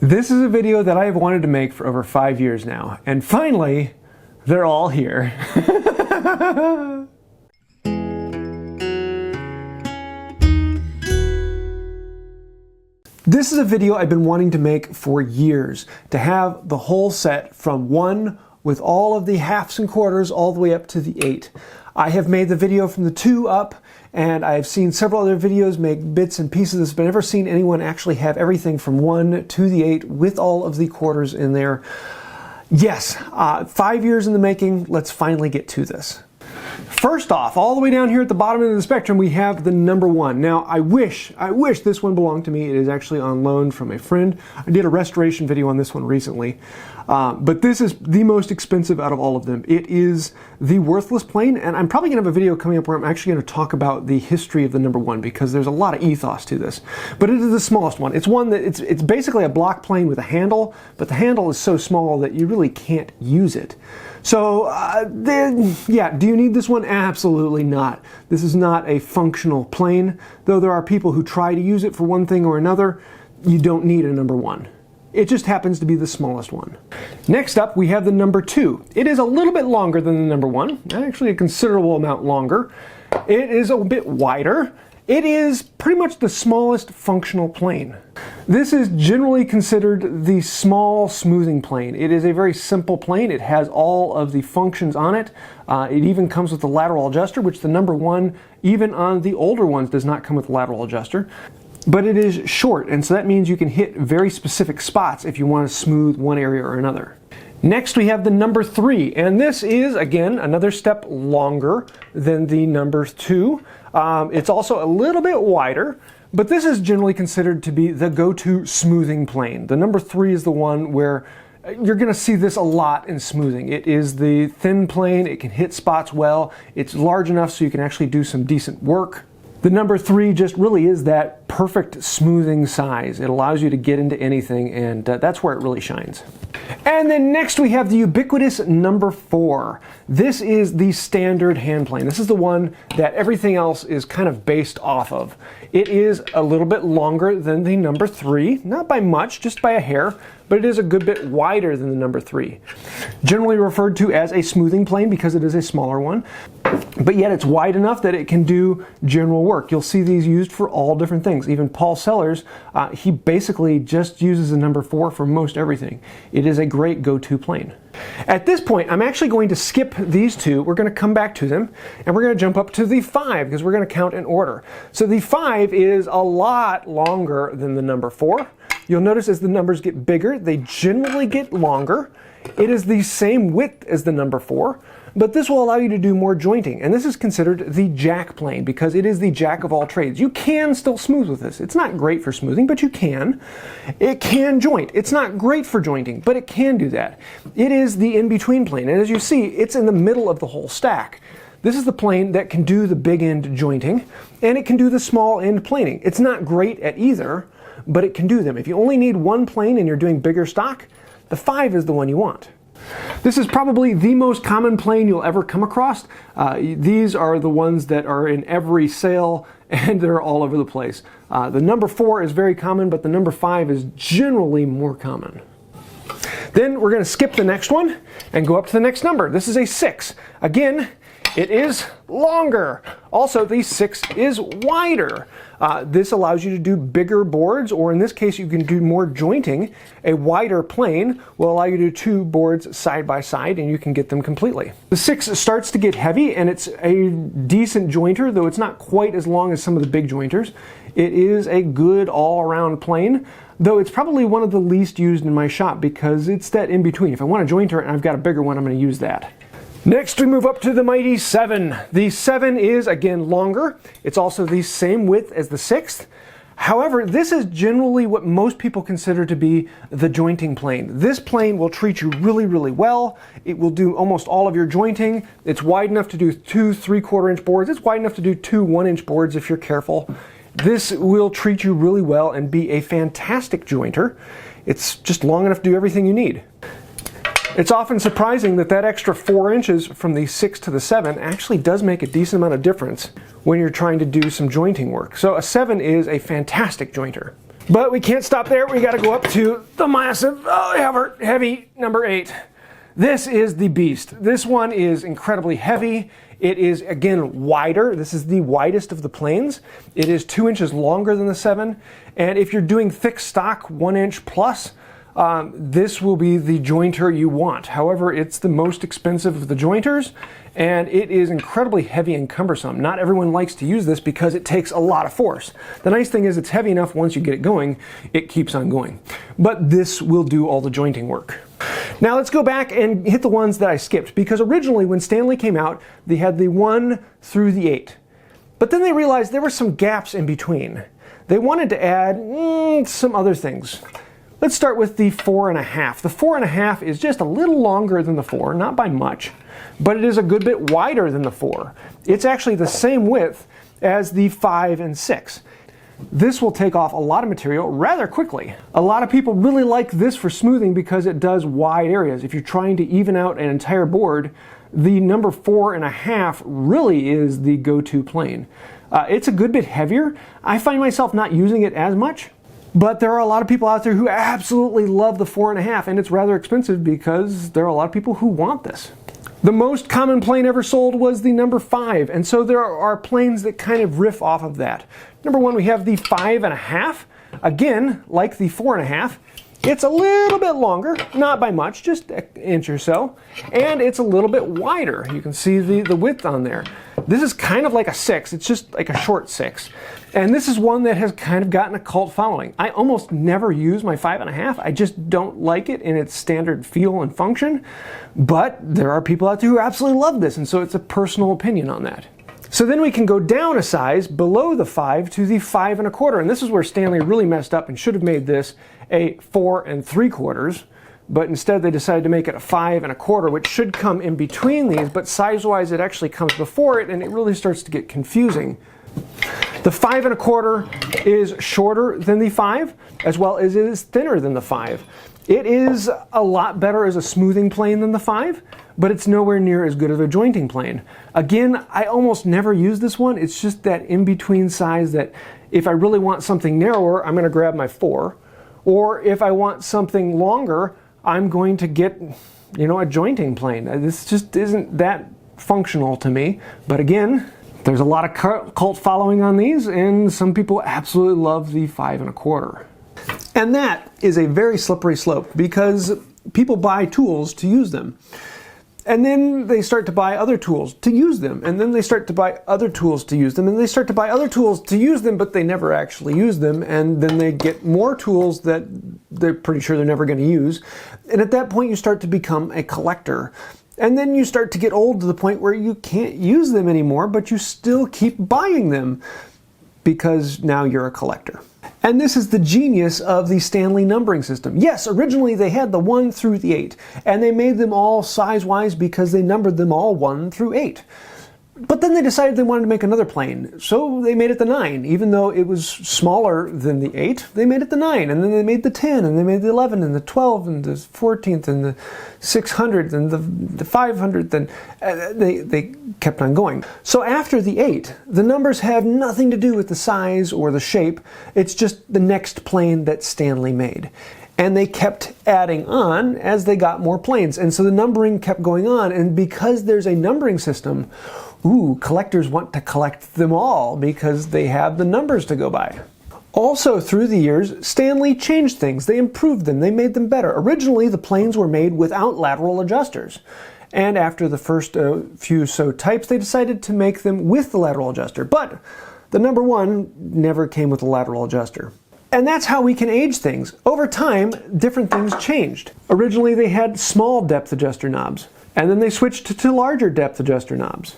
This is a video that I have wanted to make for over 5 years now, and finally, they're all here. This is a video I've been wanting to make for years, to have the whole set from 1 with all of the halves and quarters all the way up to the 8. I have made the video from the 2 up, and I've seen several other videos make bits and pieces of this, but I've never seen anyone actually have everything from 1 to the 8 with all of the quarters in there. Yes, 5 years in the making, let's finally get to this. First off, all the way down here at the bottom end of the spectrum, we have the number 1. Now, I wish this one belonged to me. It is actually on loan from a friend. I did a restoration video on this one recently. But this is the most expensive out of all of them. It is the worthless plane, and I'm probably going to have a video coming up where I'm actually going to talk about the history of the number 1 because there's a lot of ethos to this. But it is the smallest one. It's one that it's basically a block plane with a handle, but the handle is so small that you really can't use it. So, yeah, do you need this one? Absolutely not. This is not a functional plane. Though there are people who try to use it for one thing or another, you don't need a number 1. It just happens to be the smallest one. Next up, we have the number 2. It is a little bit longer than the number 1, actually a considerable amount longer. It is a bit wider. It is pretty much the smallest functional plane. This is generally considered the small smoothing plane. It is a very simple plane. It has all of the functions on it. It even comes with the lateral adjuster, which the number 1, even on the older ones, does not come with a lateral adjuster. But it is short, and so that means you can hit very specific spots if you want to smooth one area or another. Next we have the number 3, and this is, again, another step longer than the number 2. It's also a little bit wider, but this is generally considered to be the go-to smoothing plane. The number 3 is the one where you're going to see this a lot in smoothing. It is the thin plane, it can hit spots well, it's large enough so you can actually do some decent work. The number 3 just really is that perfect smoothing size. It allows you to get into anything, and that's where it really shines. And then next we have the ubiquitous number 4. This is the standard hand plane. This is the one that everything else is kind of based off of. It is a little bit longer than the number 3, not by much, just by a hair, but it is a good bit wider than the number 3. Generally referred to as a smoothing plane because it is a smaller one, but yet it's wide enough that it can do general work. You'll see these used for all different things. Even Paul Sellers, he basically just uses the number 4 for most everything. It is a great go-to plane. At this point, I'm actually going to skip these 2. We're going to come back to them, and we're going to jump up to the 5 because we're going to count in order. So the 5 is a lot longer than the number 4. You'll notice as the numbers get bigger, they generally get longer. It is the same width as the number 4, but this will allow you to do more jointing. And this is considered the jack plane because it is the jack of all trades. You can still smooth with this. It's not great for smoothing, but you can. It can joint. It's not great for jointing, but it can do that. It is the in-between plane, and as you see, it's in the middle of the whole stack. This is the plane that can do the big end jointing, and it can do the small end planing. It's not great at either, but it can do them. If you only need one plane and you're doing bigger stock, the 5 is the one you want. This is probably the most common plane you'll ever come across. These are the ones that are in every sale, and they're all over the place. The number 4 is very common, but the number 5 is generally more common. Then we're going to skip the next one and go up to the next number. This is a 6. Again, it is longer. Also, the 6 is wider. This allows you to do bigger boards, or in this case, you can do more jointing. A wider plane will allow you to do 2 boards side by side, and you can get them completely. The 6 starts to get heavy, and it's a decent jointer, though it's not quite as long as some of the big jointers. It is a good all-around plane, though it's probably one of the least used in my shop because it's that in-between. If I want a jointer and I've got a bigger one, I'm going to use that. Next we move up to the mighty 7. The 7 is again longer. It's also the same width as the 6th. However, this is generally what most people consider to be the jointing plane. This plane will treat you really, really well. It will do almost all of your jointing. It's wide enough to do 2 3/4 inch boards. It's wide enough to do 2 1-inch boards if you're careful. This will treat you really well and be a fantastic jointer. It's just long enough to do everything you need. It's often surprising that that extra 4 inches from the 6 to the 7 actually does make a decent amount of difference when you're trying to do some jointing work. So a 7 is a fantastic jointer. But we can't stop there. We got to go up to the massive, heavy number 8. This is the beast. This one is incredibly heavy. It is, again, wider. This is the widest of the planes. It is 2 inches longer than the 7. And if you're doing thick stock, 1 inch plus, this will be the jointer you want. However, it's the most expensive of the jointers, and it is incredibly heavy and cumbersome. Not everyone likes to use this because it takes a lot of force. The nice thing is it's heavy enough once you get it going, it keeps on going. But this will do all the jointing work. Now let's go back and hit the ones that I skipped, because originally when Stanley came out, they had the 1 through the 8. But then they realized there were some gaps in between. They wanted to add some other things. Let's start with the 4.5. The 4.5 is just a little longer than the 4, not by much, but it is a good bit wider than the 4. It's actually the same width as the 5 and 6. This will take off a lot of material rather quickly. A lot of people really like this for smoothing because it does wide areas. If you're trying to even out an entire board, the number 4.5 really is the go-to plane. It's a good bit heavier. I find myself not using it as much. But there are a lot of people out there who absolutely love the 4.5, and it's rather expensive because there are a lot of people who want this. The most common plane ever sold was the number 5, and so there are planes that kind of riff off of that. Number 1, we have the 5.5. Again, like the 4.5, it's a little bit longer, not by much, just an inch or so, and it's a little bit wider. You can see the width on there. This is kind of like a 6, it's just like a short 6. And this is one that has kind of gotten a cult following. I almost never use my 5.5. I just don't like it in its standard feel and function. But there are people out there who absolutely love this, and so it's a personal opinion on that. So then we can go down a size below the 5 to the 5.25. And this is where Stanley really messed up and should have made this a 4 3/4. But instead they decided to make it a 5.25, which should come in between these, but size-wise it actually comes before it, and it really starts to get confusing. The 5.25 is shorter than the 5, as well as it is thinner than the 5. It is a lot better as a smoothing plane than the 5, but it's nowhere near as good of a jointing plane. Again, I almost never use this one. It's just that in-between size that if I really want something narrower, I'm going to grab my 4. Or if I want something longer, I'm going to get, a jointing plane. This just isn't that functional to me. But again, there's a lot of cult following on these, and some people absolutely love the 5.25. And that is a very slippery slope because people buy tools to use them. And then they start to buy other tools to use them. And then they start to buy other tools to use them. And they start to buy other tools to use them, but they never actually use them. And then they get more tools that they're pretty sure they're never going to use. And at that point, you start to become a collector. And then you start to get old to the point where you can't use them anymore, but you still keep buying them because now you're a collector. And this is the genius of the Stanley numbering system. Yes, originally they had the 1 through the 8, and they made them all size-wise because they numbered them all 1 through 8. But then they decided they wanted to make another plane, so they made it the 9. Even though it was smaller than the 8, they made it the 9, and then they made the 10, and they made the 11, and the 12, and the 14th, and the 600th, and the 500th, and they kept on going. So after the 8, the numbers have nothing to do with the size or the shape, it's just the next plane that Stanley made. And they kept adding on as they got more planes, and so the numbering kept going on, and because there's a numbering system, collectors want to collect them all because they have the numbers to go by. Also, through the years, Stanley changed things. They improved them. They made them better. Originally, the planes were made without lateral adjusters. And after the first few types, they decided to make them with the lateral adjuster. But the number 1 never came with a lateral adjuster. And that's how we can age things. Over time, different things changed. Originally, they had small depth adjuster knobs. And then they switched to larger depth adjuster knobs.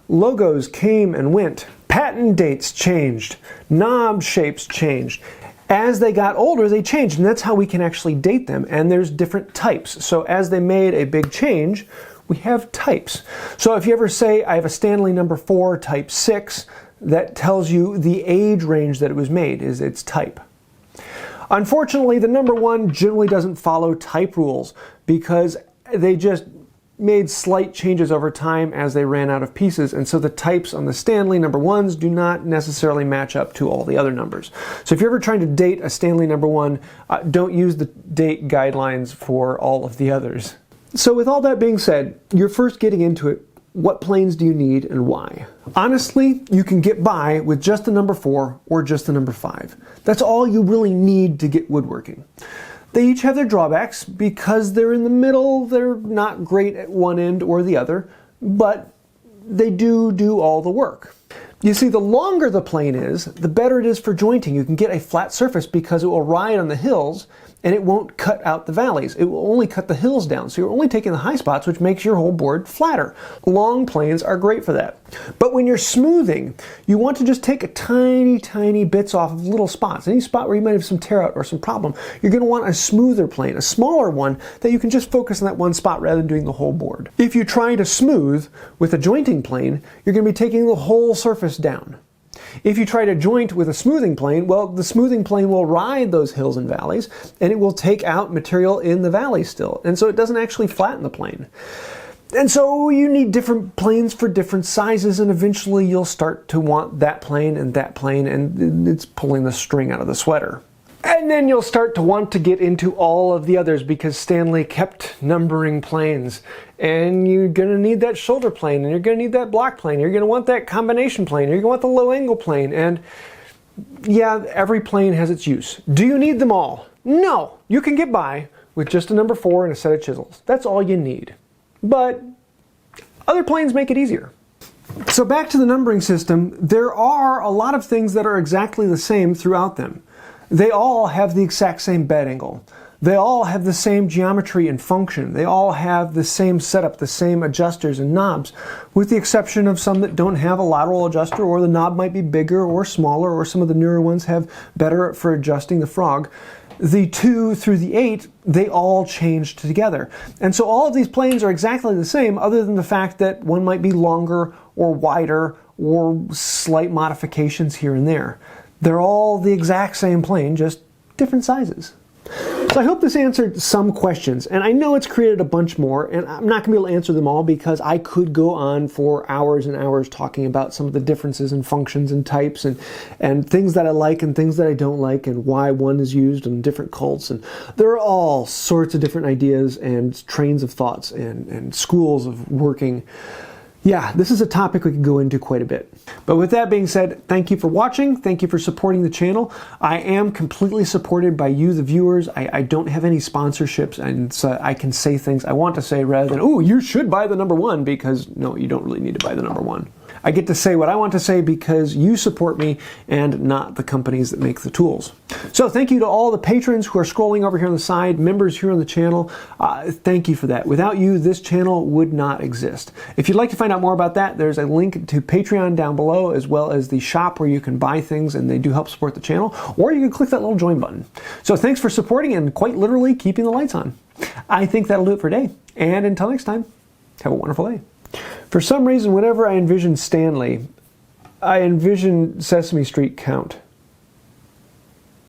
Logos came and went. Patent dates changed. Knob shapes changed. As they got older, they changed, and that's how we can actually date them. And there's different types. So as they made a big change, we have types. So if you ever say, I have a Stanley number 4 type 6, that tells you the age range that it was made, is its type. Unfortunately, the number 1 generally doesn't follow type rules because they just made slight changes over time as they ran out of pieces, and so the types on the Stanley number ones do not necessarily match up to all the other numbers. So if you're ever trying to date a Stanley number one, don't use the date guidelines for all of the others. So with all that being said, you're first getting into it. What planes do you need and why? Honestly, you can get by with just the number 4 or just the number 5. That's all you really need to get woodworking. They each have their drawbacks. Because they're in the middle, they're not great at one end or the other, but they do all the work. You see, the longer the plane is, the better it is for jointing. You can get a flat surface because it will ride on the hills and it won't cut out the valleys. It will only cut the hills down, so you're only taking the high spots, which makes your whole board flatter. Long planes are great for that. But when you're smoothing, you want to just take a tiny bits off of little spots. Any spot where you might have some tear out or some problem, you're going to want a smoother plane, a smaller one that you can just focus on that one spot rather than doing the whole board. If you try to smooth with a jointing plane, you're going to be taking the whole surface down. If you try to joint with a smoothing plane, well, the smoothing plane will ride those hills and valleys, and it will take out material in the valley still. And so it doesn't actually flatten the plane. And so you need different planes for different sizes, and eventually you'll start to want that plane, and it's pulling the string out of the sweater. And then you'll start to want to get into all of the others because Stanley kept numbering planes. And you're going to need that shoulder plane, and you're going to need that block plane. You're going to want that combination plane. You're going to want the low angle plane. And yeah, every plane has its use. Do you need them all? No. You can get by with just a number 4 and a set of chisels. That's all you need. But other planes make it easier. So back to the numbering system, there are a lot of things that are exactly the same throughout them. They all have the exact same bed angle. They all have the same geometry and function. They all have the same setup, the same adjusters and knobs, with the exception of some that don't have a lateral adjuster, or the knob might be bigger or smaller, or some of the newer ones have better for adjusting the frog. The 2 through the 8, they all changed together. And so all of these planes are exactly the same, other than the fact that one might be longer or wider or slight modifications here and there. They're all the exact same plane, just different sizes. So I hope this answered some questions, and I know it's created a bunch more, and I'm not going to be able to answer them all because I could go on for hours and hours talking about some of the differences in functions and types and things that I like and things that I don't like and why one is used in different cults. And there are all sorts of different ideas and trains of thoughts and schools of working. Yeah, this is a topic we could go into quite a bit. But with that being said, thank you for watching. Thank you for supporting the channel. I am completely supported by you, the viewers. I don't have any sponsorships, and so I can say things I want to say rather than, oh, you should buy the number 1, because no, you don't really need to buy the number 1. I get to say what I want to say because you support me and not the companies that make the tools. So thank you to all the patrons who are scrolling over here on the side, members here on the channel. Thank you for that. Without you, this channel would not exist. If you'd like to find out more about that, there's a link to Patreon down below, as well as the shop where you can buy things, and they do help support the channel, or you can click that little join button. So thanks for supporting and quite literally keeping the lights on. I think that'll do it for today. And until next time, have a wonderful day. For some reason, whenever I envision Stanley, I envision Sesame Street Count.